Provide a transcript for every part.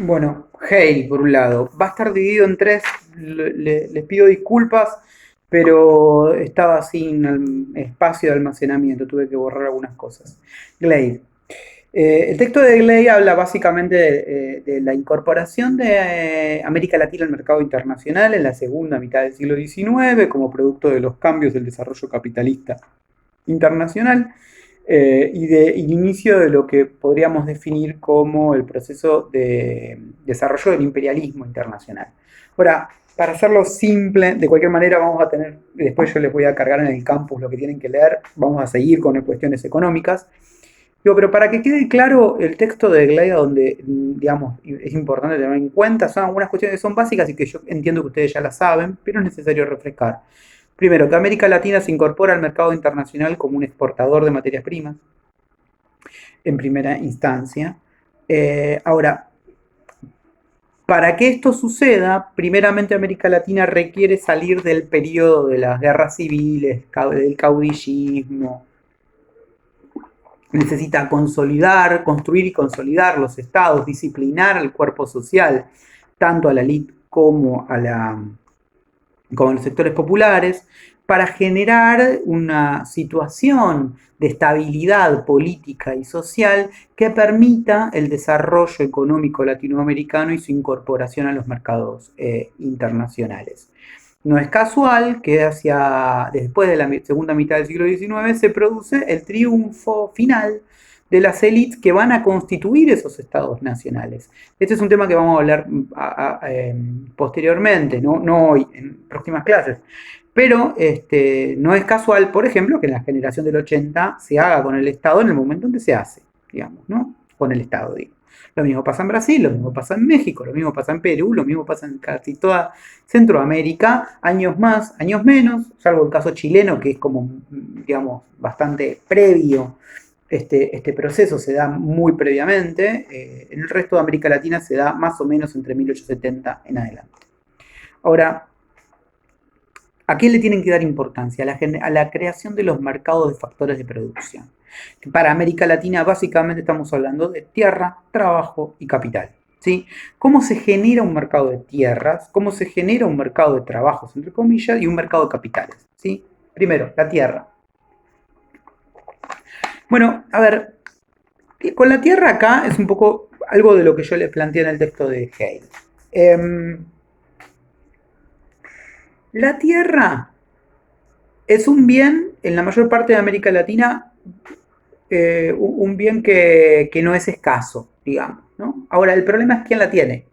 Bueno, Hale, por un lado, va a estar dividido en tres. Les pido disculpas, pero estaba sin espacio de almacenamiento, tuve que borrar algunas cosas. Glade. El texto de Glade habla básicamente de la incorporación de América Latina al mercado internacional en la segunda mitad del siglo XIX como producto de los cambios del desarrollo capitalista internacional y del inicio de lo que podríamos definir como el proceso de desarrollo del imperialismo internacional. Ahora, para hacerlo simple, de cualquier manera vamos a tener, después yo les voy a cargar en el campus lo que tienen que leer, vamos a seguir con cuestiones económicas. Digo, pero para que quede claro el texto de Glade, donde, digamos, es importante tener en cuenta, son algunas cuestiones que son básicas y que yo entiendo que ustedes ya las saben, pero es necesario refrescar. Primero, que América Latina se incorpora al mercado internacional como un exportador de materias primas, en primera instancia. Ahora, para que esto suceda, primeramente América Latina requiere salir del periodo de las guerras civiles, del caudillismo, necesita consolidar, construir y consolidar los estados, disciplinar al cuerpo social, tanto a la élite como a los sectores populares, para generar una situación de estabilidad política y social que permita el desarrollo económico latinoamericano y su incorporación a los mercados internacionales. No es casual que después de la segunda mitad del siglo XIX se produce el triunfo final de las élites que van a constituir esos estados nacionales. Este es un tema que vamos a hablar posteriormente, no hoy, en próximas clases. Pero no es casual, por ejemplo, que en la generación del 80 se haga con el Estado en el momento en que se hace, digamos, ¿no? Con el Estado, digo. Lo mismo pasa en Brasil, lo mismo pasa en México, lo mismo pasa en Perú, lo mismo pasa en casi toda Centroamérica, años más, años menos, salvo el caso chileno, que es como, digamos, bastante previo. Este proceso se da muy previamente, en el resto de América Latina se da más o menos entre 1870 en adelante. Ahora, ¿a qué le tienen que dar importancia? A la creación de los mercados de factores de producción. Para América Latina básicamente estamos hablando de tierra, trabajo y capital. ¿Sí? ¿Cómo se genera un mercado de tierras? ¿Cómo se genera un mercado de trabajos, entre comillas, y un mercado de capitales? ¿Sí? Primero, la tierra. Bueno, a ver, con la tierra acá es un poco algo de lo que yo les planteé en el texto de Hale. La tierra es un bien en la mayor parte de América Latina, un bien que no es escaso, digamos, ¿no? Ahora, el problema es quién la tiene.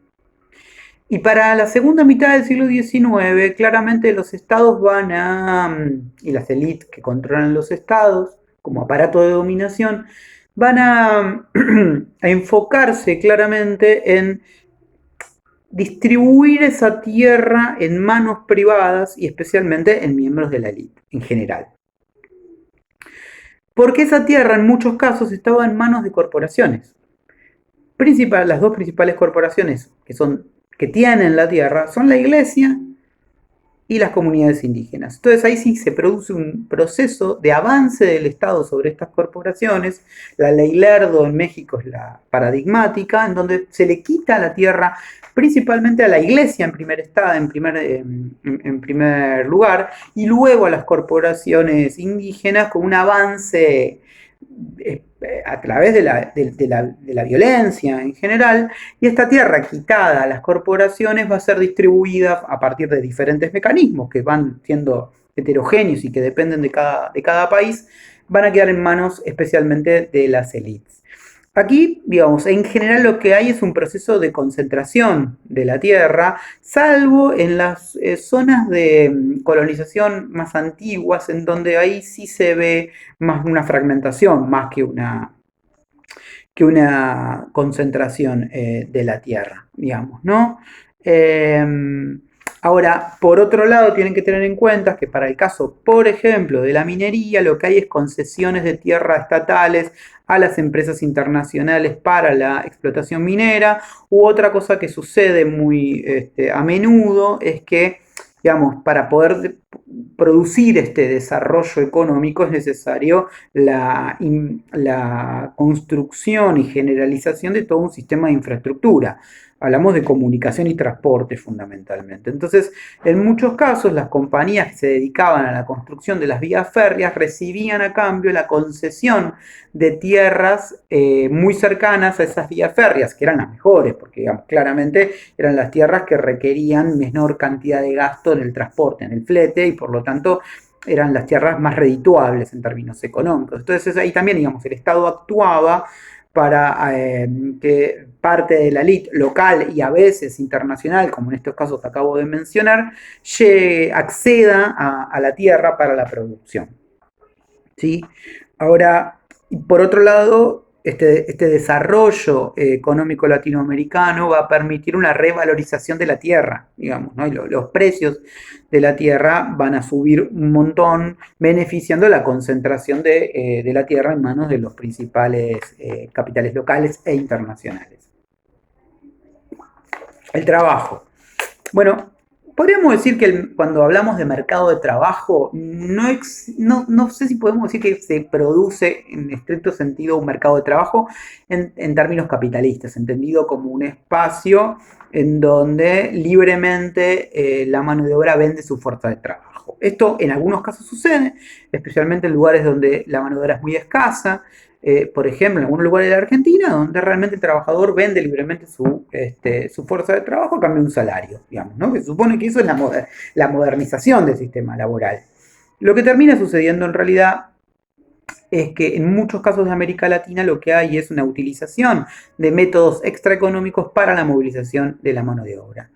Y para la segunda mitad del siglo XIX, claramente los estados y las élites que controlan los estados, como aparato de dominación, van a enfocarse claramente en distribuir esa tierra en manos privadas y especialmente en miembros de la élite en general. Porque esa tierra en muchos casos estaba en manos de corporaciones. Las dos principales corporaciones que tienen la tierra son la iglesia y las comunidades indígenas. Entonces ahí sí se produce un proceso de avance del Estado sobre estas corporaciones. La ley Lerdo en México es la paradigmática, en donde se le quita la tierra principalmente a la iglesia en primer lugar, y luego a las corporaciones indígenas con un avance a través de la violencia en general, y esta tierra quitada a las corporaciones va a ser distribuida a partir de diferentes mecanismos que van siendo heterogéneos y que dependen de cada país, van a quedar en manos especialmente de las élites. Aquí, digamos, en general lo que hay es un proceso de concentración de la tierra, salvo en las zonas de colonización más antiguas, en donde ahí sí se ve más una fragmentación, más que una concentración de la tierra, digamos, ¿no? Eh, Ahora, por otro lado, tienen que tener en cuenta que para el caso, por ejemplo, de la minería, lo que hay es concesiones de tierra estatales a las empresas internacionales para la explotación minera, u otra cosa que sucede muy a menudo es que Digamos, para poder producir este desarrollo económico es necesario la construcción y generalización de todo un sistema de infraestructura. Hablamos de comunicación y transporte fundamentalmente. Entonces, en muchos casos, las compañías que se dedicaban a la construcción de las vías férreas recibían a cambio la concesión de tierras muy cercanas a esas vías férreas, que eran las mejores, porque digamos, claramente eran las tierras que requerían menor cantidad de gasto en el transporte, en el flete, y por lo tanto eran las tierras más redituables en términos económicos. Entonces ahí también, digamos, el Estado actuaba para que parte de la elite local y a veces internacional, como en estos casos que acabo de mencionar, acceda a la tierra para la producción. ¿Sí? Ahora, por otro lado, este desarrollo económico latinoamericano va a permitir una revalorización de la tierra, digamos, ¿no? Y los precios de la tierra van a subir un montón, beneficiando la concentración de la tierra en manos de los principales capitales locales e internacionales. El trabajo. Bueno, podríamos decir que cuando hablamos de mercado de trabajo, no sé si podemos decir que se produce en estricto sentido un mercado de trabajo en términos capitalistas, entendido como un espacio en donde libremente la mano de obra vende su fuerza de trabajo. Esto en algunos casos sucede, especialmente en lugares donde la mano de obra es muy escasa. Por ejemplo, en algunos lugares de la Argentina, donde realmente el trabajador vende libremente su fuerza de trabajo a cambio de un salario, digamos, ¿no? Que se supone que eso es la modernización del sistema laboral. Lo que termina sucediendo en realidad es que en muchos casos de América Latina lo que hay es una utilización de métodos extraeconómicos para la movilización de la mano de obra.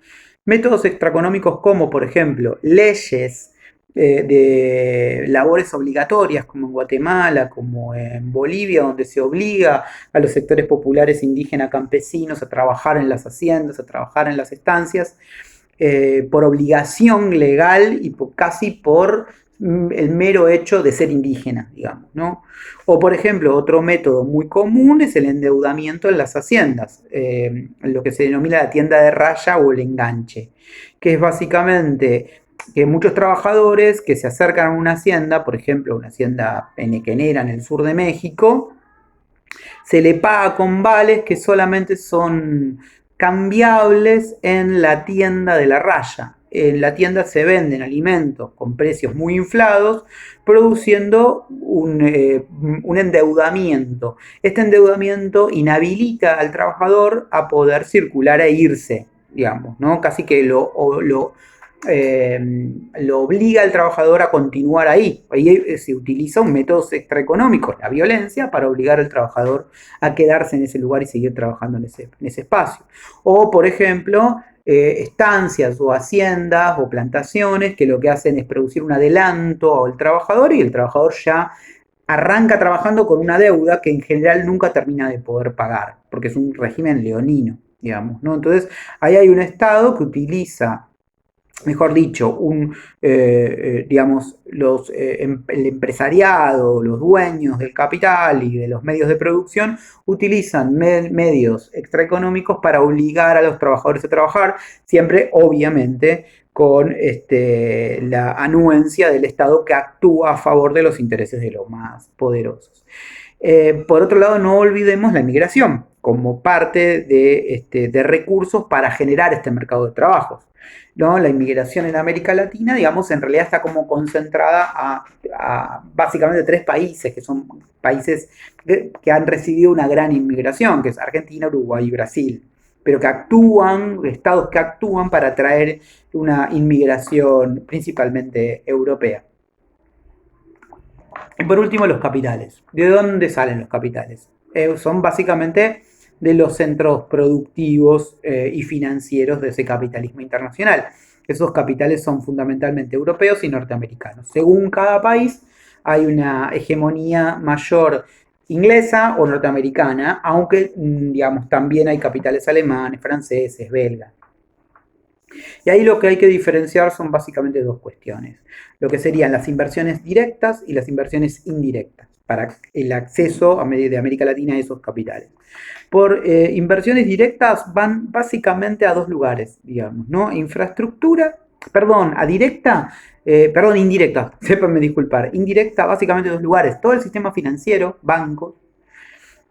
Métodos extraeconómicos como, por ejemplo, leyes de labores obligatorias, como en Guatemala, como en Bolivia, donde se obliga a los sectores populares indígenas campesinos a trabajar en las haciendas, a trabajar en las estancias, por obligación legal y casi por el mero hecho de ser indígena, digamos, ¿no? O, por ejemplo, otro método muy común es el endeudamiento en las haciendas, lo que se denomina la tienda de raya o el enganche, que es básicamente que muchos trabajadores que se acercan a una hacienda, por ejemplo, una hacienda penequenera en el sur de México, se le paga con vales que solamente son cambiables en la tienda de la raya. En la tienda se venden alimentos con precios muy inflados, produciendo un endeudamiento. Este endeudamiento inhabilita al trabajador a poder circular e irse, digamos, ¿no? Casi que lo obliga al trabajador a continuar ahí. Ahí se utiliza un método extraeconómico, la violencia, para obligar al trabajador a quedarse en ese lugar y seguir trabajando en ese espacio. O, por ejemplo, estancias o haciendas o plantaciones que lo que hacen es producir un adelanto al trabajador y el trabajador ya arranca trabajando con una deuda que en general nunca termina de poder pagar, porque es un régimen leonino, digamos, ¿no? Entonces, ahí hay un Estado que utiliza, mejor dicho, digamos, el empresariado, los dueños del capital y de los medios de producción utilizan medios extraeconómicos para obligar a los trabajadores a trabajar, siempre obviamente con la anuencia del Estado que actúa a favor de los intereses de los más poderosos. Por otro lado, no olvidemos la inmigración como parte de recursos para generar este mercado de trabajos, ¿no? La inmigración en América Latina, digamos, en realidad está como concentrada a básicamente 3 países, que son países que han recibido una gran inmigración, que es Argentina, Uruguay y Brasil, pero que estados que actúan para atraer una inmigración principalmente europea. Y por último, los capitales. ¿De dónde salen los capitales? Son básicamente de los centros productivos y financieros de ese capitalismo internacional. Esos capitales son fundamentalmente europeos y norteamericanos. Según cada país hay una hegemonía mayor inglesa o norteamericana, aunque digamos también hay capitales alemanes, franceses, belgas. Y ahí lo que hay que diferenciar son básicamente 2 cuestiones. Lo que serían las inversiones directas y las inversiones indirectas para el acceso de América Latina a esos capitales. Por inversiones directas van básicamente a 2 lugares, digamos, ¿no? Infraestructura perdón, a directa, perdón, indirecta, sépanme disculpar, indirecta básicamente dos lugares, todo el sistema financiero, bancos,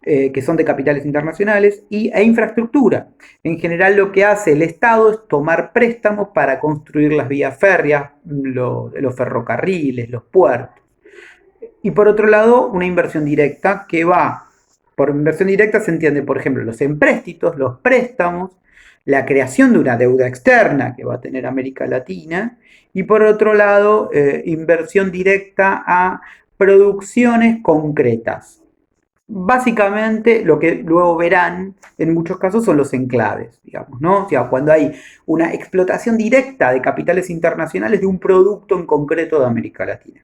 que son de capitales internacionales, e infraestructura. En general lo que hace el Estado es tomar préstamos para construir las vías férreas, los ferrocarriles, los puertos. Y por otro lado, una inversión directa que va, por inversión directa se entiende, por ejemplo, los empréstitos, los préstamos, la creación de una deuda externa que va a tener América Latina, y por otro lado, inversión directa a producciones concretas. Básicamente lo que luego verán en muchos casos son los enclaves, digamos, ¿no? O sea, cuando hay una explotación directa de capitales internacionales de un producto en concreto de América Latina.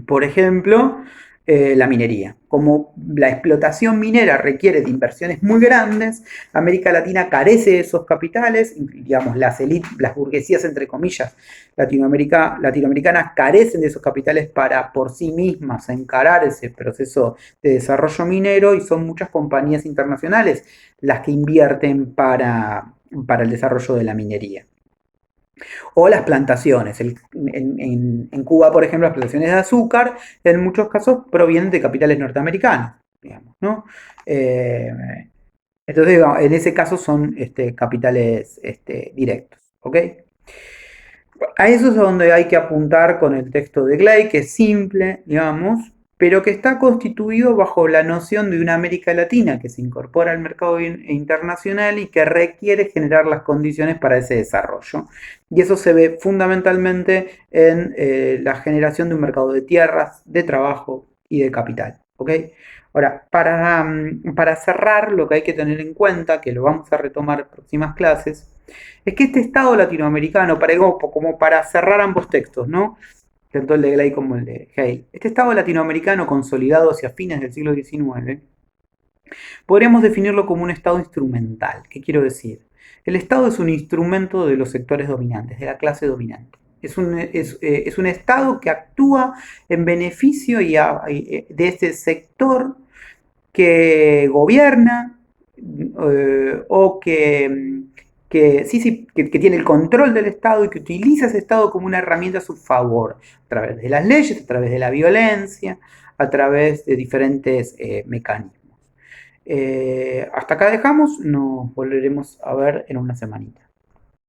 Por ejemplo, la minería. Como la explotación minera requiere de inversiones muy grandes, América Latina carece de esos capitales, digamos, las élites, las burguesías, entre comillas, latinoamericanas carecen de esos capitales para por sí mismas encarar ese proceso de desarrollo minero y son muchas compañías internacionales las que invierten para el desarrollo de la minería. O las plantaciones. En Cuba, por ejemplo, las plantaciones de azúcar en muchos casos provienen de capitales norteamericanos, digamos, ¿no? Eh, entonces, en ese caso son capitales directos, ¿ok? A eso es a donde hay que apuntar con el texto de Gley, que es simple, digamos, pero que está constituido bajo la noción de una América Latina que se incorpora al mercado internacional y que requiere generar las condiciones para ese desarrollo. Y eso se ve fundamentalmente en la generación de un mercado de tierras, de trabajo y de capital. ¿Ok? Ahora, para cerrar, lo que hay que tener en cuenta, que lo vamos a retomar en próximas clases, es que este Estado latinoamericano, como para cerrar ambos textos, ¿no? Tanto el de Gley como el de Hale, este Estado latinoamericano consolidado hacia fines del siglo XIX, podríamos definirlo como un Estado instrumental. ¿Qué quiero decir? El Estado es un instrumento de los sectores dominantes, de la clase dominante. Es un Estado que actúa en beneficio de este sector que gobierna o que tiene el control del Estado y que utiliza ese Estado como una herramienta a su favor, a través de las leyes, a través de la violencia, a través de diferentes mecanismos. Hasta acá dejamos, nos volveremos a ver en una semanita.